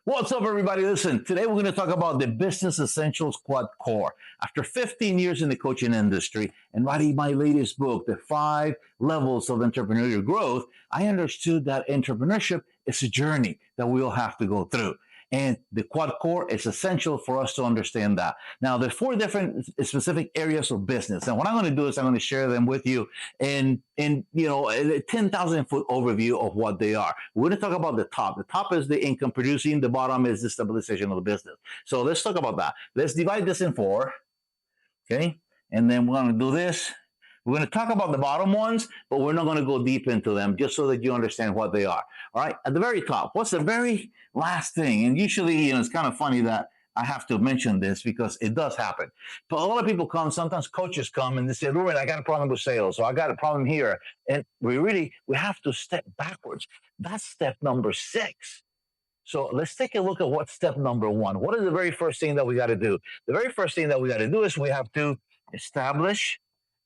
What's up, everybody? Listen, today we're going to talk about the Business Essentials Quad Core. After 15 years in the coaching industry and writing my latest book, The 5 Levels of Entrepreneurial Growth, I understood that entrepreneurship is a journey that we all have to go through. And the Quad Core is essential for us to understand that. Now, there's 4 different specific areas of business. And what I'm going to do is I'm going to share them with you in a 10,000 foot overview of what they are. We're going to talk about the top. The top is the income producing. The bottom is the stabilization of the business. So let's talk about that. Let's divide this in 4. Okay. And then we're going to do this. We're going to talk about the bottom ones, but we're not going to go deep into them just so that you understand what they are. All right. At the very top, what's the very last thing? And usually, it's kind of funny that I have to mention this because it does happen. But a lot of people come, sometimes coaches come and they say, Ruben, I got a problem with sales, or I got a problem here. And we have to step backwards. That's step number 6. So let's take a look at what's step number 1. What is the very first thing that we got to do? The very first thing that we got to do is we have to establish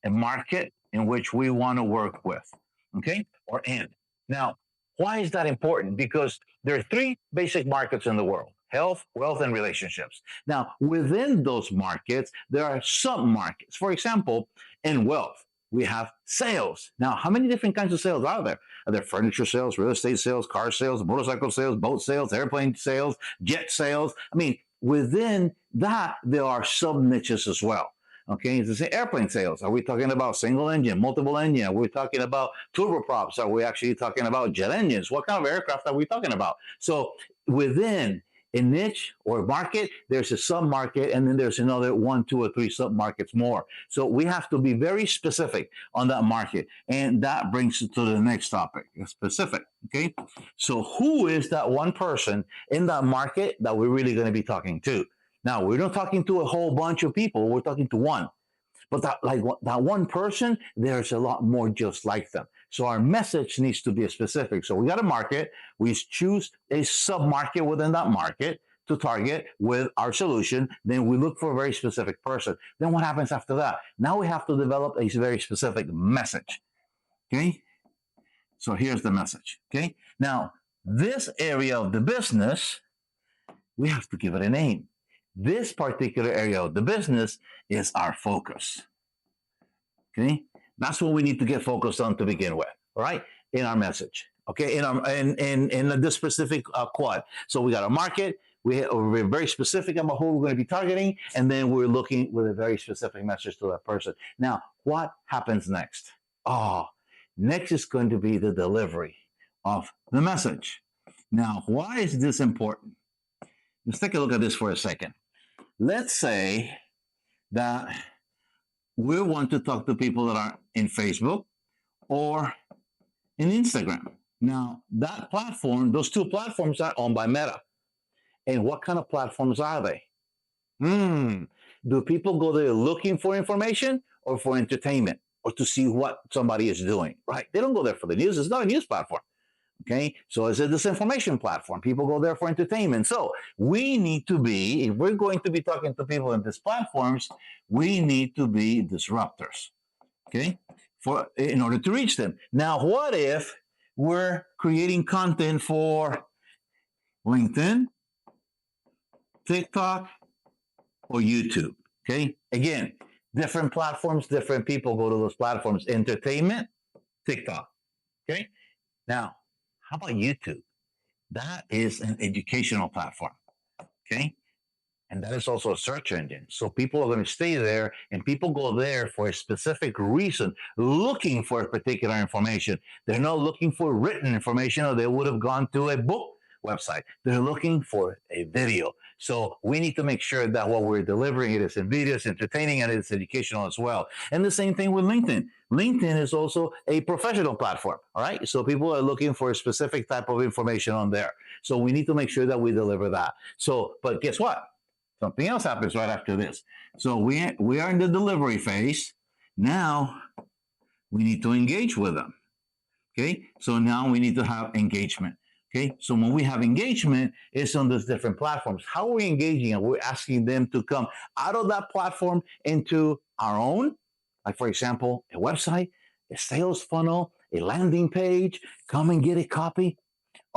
a market in which we want to work with, okay, or in. Now, why is that important? Because there are 3 basic markets in the world: health, wealth, and relationships. Now, within those markets, there are sub-markets. For example, in wealth, we have sales. Now, how many different kinds of sales are there? Are there furniture sales, real estate sales, car sales, motorcycle sales, boat sales, airplane sales, jet sales? I mean, within that, there are sub-niches as well. Okay, it's the same airplane sales. Are we talking about single engine, multiple engine? Are we talking about turboprops? Are we actually talking about jet engines? What kind of aircraft are we talking about? So within a niche or market, there's a sub-market, and then there's another 1, 2, or 3 sub-markets more. So we have to be very specific on that market. And that brings us to the next topic, specific. Okay, so who is that one person in that market that we're really going to be talking to? Now, we're not talking to a whole bunch of people. We're talking to one. But that one person, there's a lot more just like them. So our message needs to be specific. So we got a market. We choose a sub-market within that market to target with our solution. Then we look for a very specific person. Then what happens after that? Now we have to develop a very specific message. Okay? So here's the message. Okay? Now, this area of the business, we have to give it a name. This particular area of the business is our focus. Okay, that's what we need to get focused on to begin with. All right, in our message. Okay, in this specific quad. So we got a market. We're very specific about who we're going to be targeting, and then we're looking with a very specific message to that person. Now, what happens next? Next is going to be the delivery of the message. Now, why is this important? Let's take a look at this for a second. Let's say that we want to talk to people that are in Facebook or in Instagram. Now, that platform, those 2 platforms are owned by Meta. And what kind of platforms are they? Do people go there looking for information or for entertainment or to see what somebody is doing, right? They don't go there for the news. It's not a news platform. Okay, so it's a disinformation platform. People go there for entertainment. So we need to be, if we're going to be talking to people in these platforms, we need to be disruptors, okay, in order to reach them. Now, what if we're creating content for LinkedIn, TikTok, or YouTube? Okay, again, different platforms, different people go to those platforms. Entertainment, TikTok. Okay, now, how about YouTube? That is an educational platform, okay? And that is also a search engine. So people are going to stay there, and people go there for a specific reason, looking for a particular information. They're not looking for written information, or they would have gone to a book website. They're looking for a video. So we need to make sure that what we're delivering, it is in video, it's entertaining, and it's educational as well. And the same thing with LinkedIn. LinkedIn is also a professional platform, all right? So people are looking for a specific type of information on there. So we need to make sure that we deliver that. So, but guess what? Something else happens right after this. So we are in the delivery phase. Now we need to engage with them, okay? So now we need to have engagement. Okay, so when we have engagement, it's on those different platforms. How are we engaging? And we're asking them to come out of that platform into our own, like, for example, a website, a sales funnel, a landing page, come and get a copy.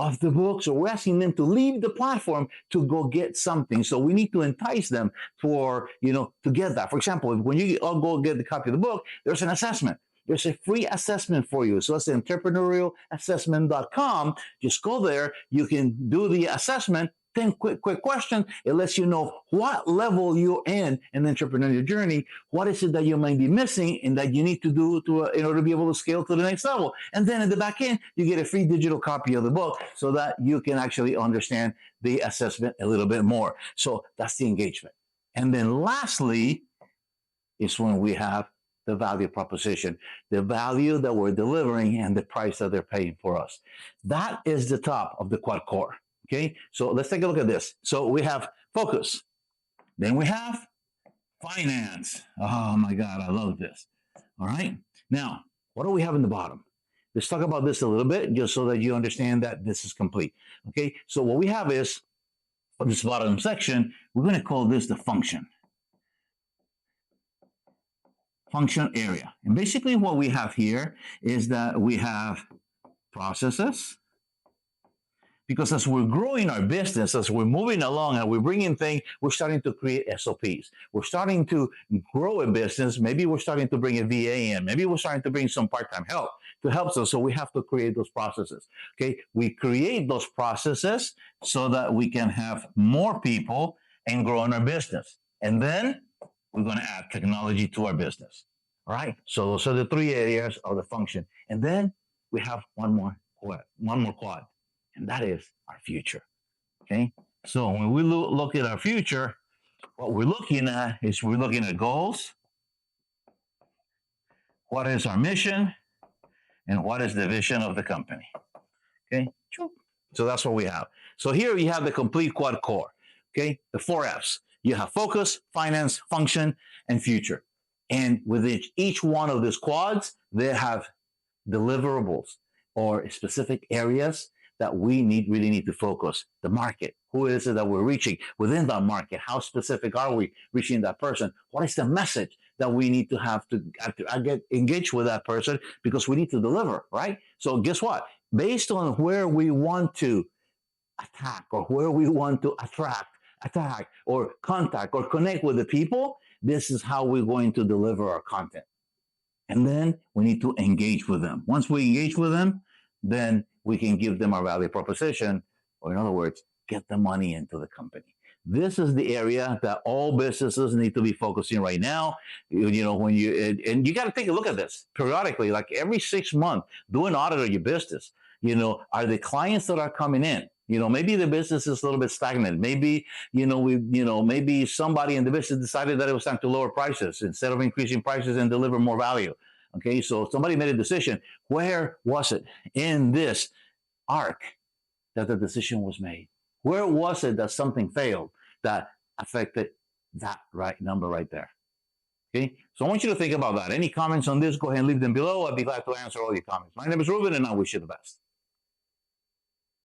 of the book. So we're asking them to leave the platform to go get something. So we need to entice them for, to get that. For example, when you all go get the copy of the book, there's an assessment. There's a free assessment for you. So it's entrepreneurialassessment.com. Just go there. You can do the assessment. 10 quick questions. It lets you know what level you're in the entrepreneurial journey. What is it that you might be missing and that you need to do in order to be able to scale to the next level? And then at the back end, you get a free digital copy of the book so that you can actually understand the assessment a little bit more. So that's the engagement. And then lastly is when we have the value proposition, the value that we're delivering and the price that they're paying for us. That is the top of the quad core. Okay, so let's take a look at this. So we have focus. Then we have finance. Oh my God, I love this. All right. Now, what do we have in the bottom? Let's talk about this a little bit just so that you understand that this is complete. Okay, so what we have is, for this bottom section, we're going to call this the function. Function area. And basically what we have here is that we have processes. Because as we're growing our business, as we're moving along and we're bringing things, we're starting to create SOPs. We're starting to grow a business. Maybe we're starting to bring a VA in. Maybe we're starting to bring some part-time help to help us. So we have to create those processes. Okay, we create those processes so that we can have more people and grow in our business. And then we're going to add technology to our business. All right. So those are the three areas of the function. And then we have one more quad. And that is our future. Okay. So when we look at our future, what we're looking at is we're looking at goals. What is our mission? And what is the vision of the company? Okay. So that's what we have. So here you have the complete quad core. Okay. The 4 F's. You have focus, finance, function, and future. And within each one of these quads, they have deliverables or specific areas that we really need to focus. The market. Who is it that we're reaching within that market? How specific are we reaching that person? What is the message that we need to have to get engaged with that person because we need to deliver, right? So guess what? Based on where we want to attack or where we want to attack or contact or connect with the people, this is how we're going to deliver our content. And then we need to engage with them. Once we engage with them, then we can give them our value proposition, or in other words, get the money into the company. This is the area that all businesses need to be focusing right now. When you got to take a look at this periodically, like every 6 months, do an audit of your business. Are the clients that are coming in? Maybe the business is a little bit stagnant. Maybe, maybe somebody in the business decided that it was time to lower prices instead of increasing prices and deliver more value. Okay, so somebody made a decision. Where was it in this arc that the decision was made? Where was it that something failed that affected that right number right there? Okay, so I want you to think about that. Any comments on this, go ahead and leave them below. I'd be glad to answer all your comments. My name is Ruben, and I wish you the best.